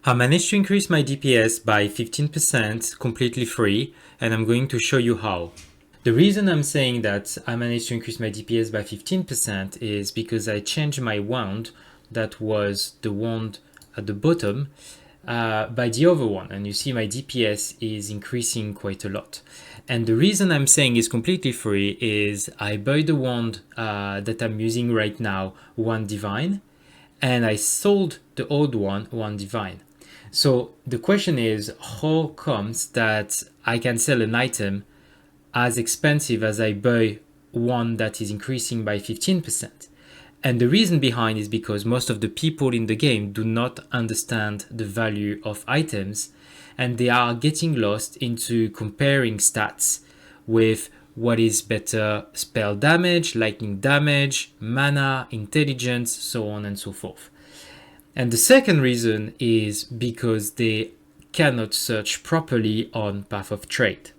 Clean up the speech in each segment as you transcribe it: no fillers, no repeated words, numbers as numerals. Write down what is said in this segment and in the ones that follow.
I managed to increase my DPS by 15% completely free, and I'm going to show you how. The reason I'm saying that I managed to increase my DPS by 15% is because I changed my wand, that was the wand at the bottom, by the other one, and you see my DPS is increasing quite a lot. And the reason I'm saying it's completely free is I buy the wand that I'm using right now, one divine, and I sold the old one divine. So the question is, how comes that I can sell an item as expensive as I buy one that is increasing by 15%? And the reason behind is because most of the people in the game do not understand the value of items, and they are getting lost into comparing stats with what is better spell damage, lightning damage, mana, intelligence, so on and so forth. And the second reason is because they cannot search properly on Path of Trade.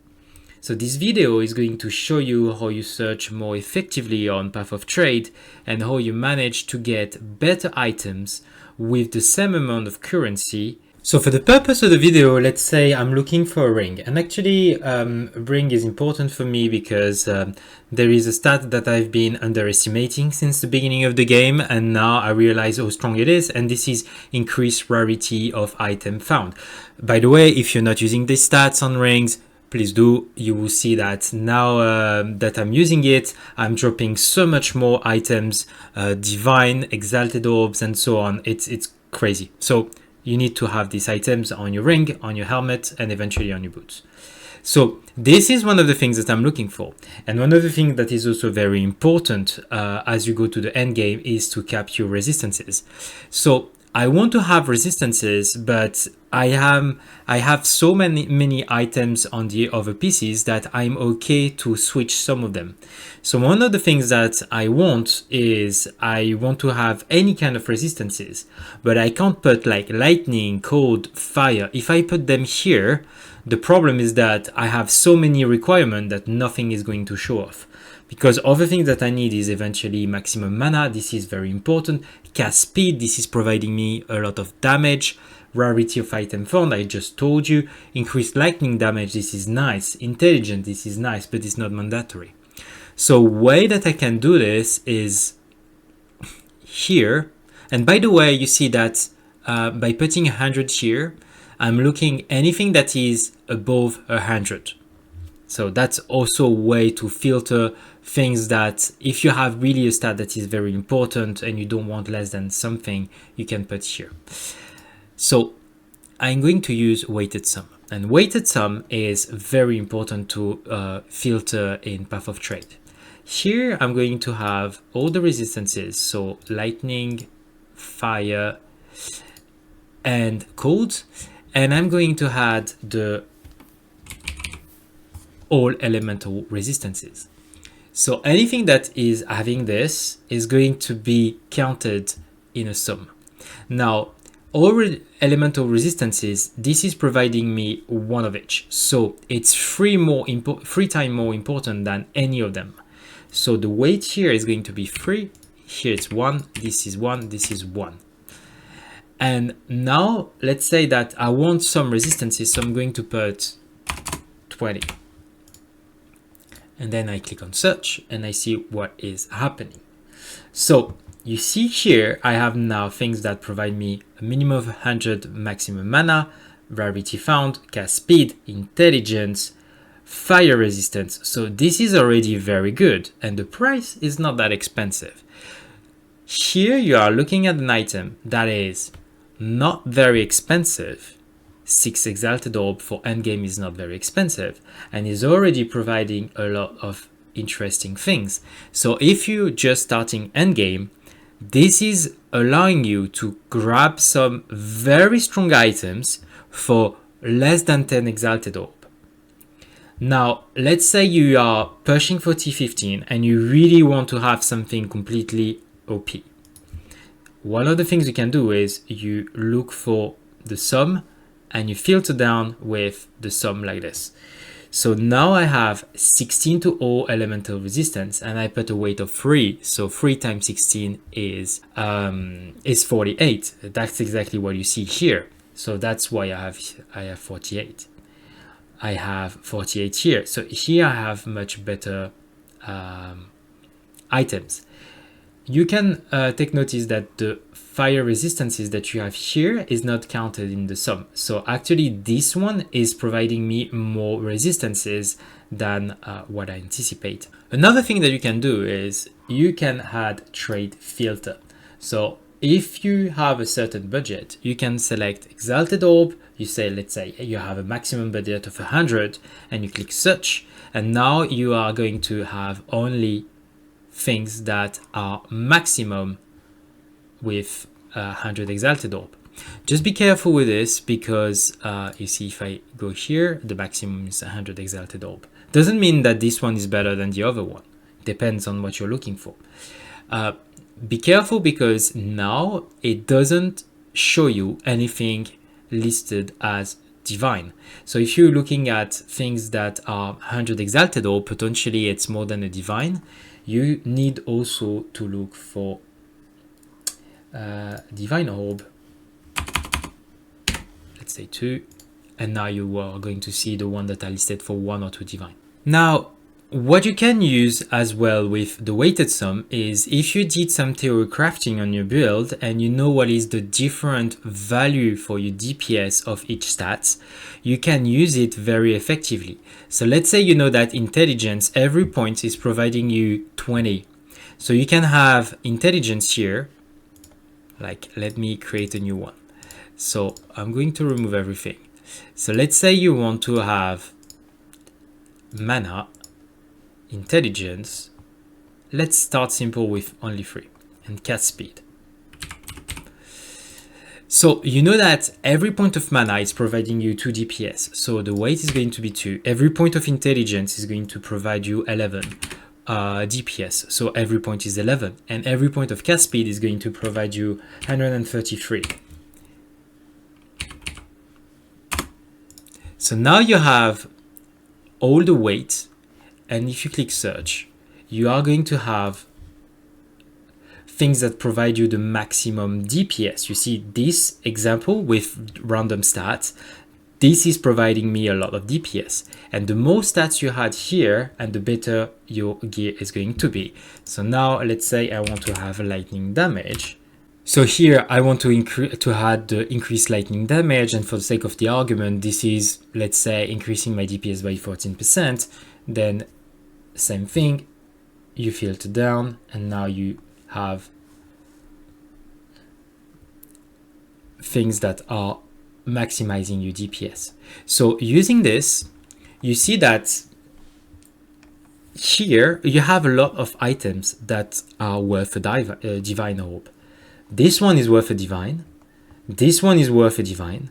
So this video is going to show you how you search more effectively on Path of Trade and how you manage to get better items with the same amount of currency. So for the purpose of the video, let's say I'm looking for a ring, and actually ring is important for me because there is a stat that I've been underestimating since the beginning of the game, and now I realize how strong it is, and this is increased rarity of item found. By the way, if you're not using these stats on rings, please do. You will see that now that I'm using it, I'm dropping so much more items, divine, exalted orbs, and so on. It's crazy. So you need to have these items on your ring, on your helmet, and eventually on your boots. So this is one of the things that I'm looking for. And one of the things that is also very important as you go to the end game is to cap your resistances. So I want to have resistances, but I have so many items on the other pieces that I'm okay to switch some of them. So one of the things that I want is I want to have any kind of resistances, but I can't put like lightning, cold, fire. If I put them here, the problem is that I have so many requirements that nothing is going to show off. Because other things that I need is eventually maximum mana. This is very important. Cast speed. This is providing me a lot of damage. Rarity of item found. I just told you. Increased lightning damage. This is nice. Intelligent. This is nice, but it's not mandatory. So way that I can do this is here. And by the way, you see that by putting 100 here, I'm looking anything that is above 100. So that's also a way to filter things that if you have really a stat that is very important and you don't want less than something, you can put here. So I'm going to use weighted sum, and weighted sum is very important to filter in Path of Trade. Here I'm going to have all the resistances, so lightning, fire, and cold, and I'm going to add the all elemental resistances. So anything that is having this is going to be counted in a sum. Now, all elemental resistances, this is providing me one of each. So it's three times more important than any of them. So the weight here is going to be 3. Here it's 1. This is 1. This is 1. And now let's say that I want some resistances. So I'm going to put 20. And then I click on search and I see what is happening. So you see here, I have now things that provide me a minimum of 100 maximum mana, rarity found, cast speed, intelligence, fire resistance. So this is already very good. And the price is not that expensive. Here you are looking at an item that is not very expensive. 6 exalted orb for endgame is not very expensive and is already providing a lot of interesting things. So if you're just starting endgame, this is allowing you to grab some very strong items for less than 10 exalted orb. Now, let's say you are pushing for T15 and you really want to have something completely OP. One of the things you can do is you look for the sum and you filter down with the sum like this. So now I have 16 to all elemental resistance and I put a weight of 3. So 3 times 16 is 48. That's exactly what you see here. So that's why I have 48. I have 48 here. So here I have much better items. You can take notice that the fire resistances that you have here is not counted in the sum. So actually this one is providing me more resistances than what I anticipate. Another thing that you can do is you can add trade filter. So if you have a certain budget, you can select exalted orb. You say, let's say you have a maximum budget of 100 and you click search. And now you are going to have only things that are maximum with 100 exalted orb. Just be careful with this because you see if I go here, the maximum is 100 exalted orb. Doesn't mean that this one is better than the other one. Depends on what you're looking for. Be careful because now it doesn't show you anything listed as divine. So if you're looking at things that are 100 exalted or potentially it's more than a divine, you need also to look for divine orb, let's say 2, and now you are going to see the one that are listed for 1 or 2 divine. Now what you can use as well with the weighted sum is if you did some theory crafting on your build and you know what is the different value for your DPS of each stats, you can use it very effectively. So let's say you know that intelligence, every point is providing you 20. So you can have intelligence here, like let me create a new one. So I'm going to remove everything. So let's say you want to have mana, intelligence, let's start simple with only 3, and cast speed. So you know that every point of mana is providing you 2 DPS, so the weight is going to be 2. Every point of intelligence is going to provide you 11 DPS, so every point is 11, and every point of cast speed is going to provide you 133. So now you have all the weight, and if you click search, you are going to have things that provide you the maximum DPS. You see this example with random stats. This is providing me a lot of DPS. And the more stats you had here, and the better your gear is going to be. So now let's say I want to have a lightning damage. So here I want to add the increased lightning damage, and for the sake of the argument, this is, let's say, increasing my DPS by 14%. Then same thing, you filter down, and now you have things that are maximizing your DPS. So using this, you see that here you have a lot of items that are worth a divine orb. This one is worth a divine, this one is worth a divine,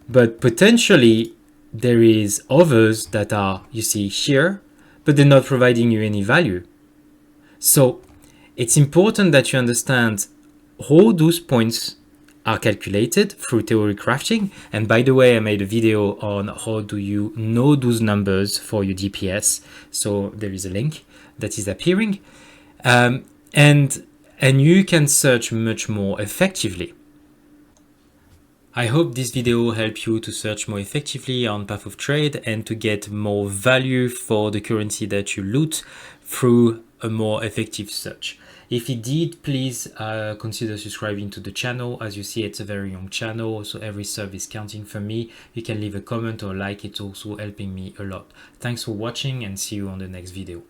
but potentially there is others that are, you see here, but they're not providing you any value. So it's important that you understand how those points are calculated through theory crafting. And by the way, I made a video on how do you know those numbers for your DPS. So there is a link that is appearing. And you can search much more effectively. I hope this video helped you to search more effectively on Path of Trade and to get more value for the currency that you loot through a more effective search. If it did, please consider subscribing to the channel. As you see, it's a very young channel, so every sub is counting for me. You can leave a comment or like, it's also helping me a lot. Thanks for watching and see you on the next video.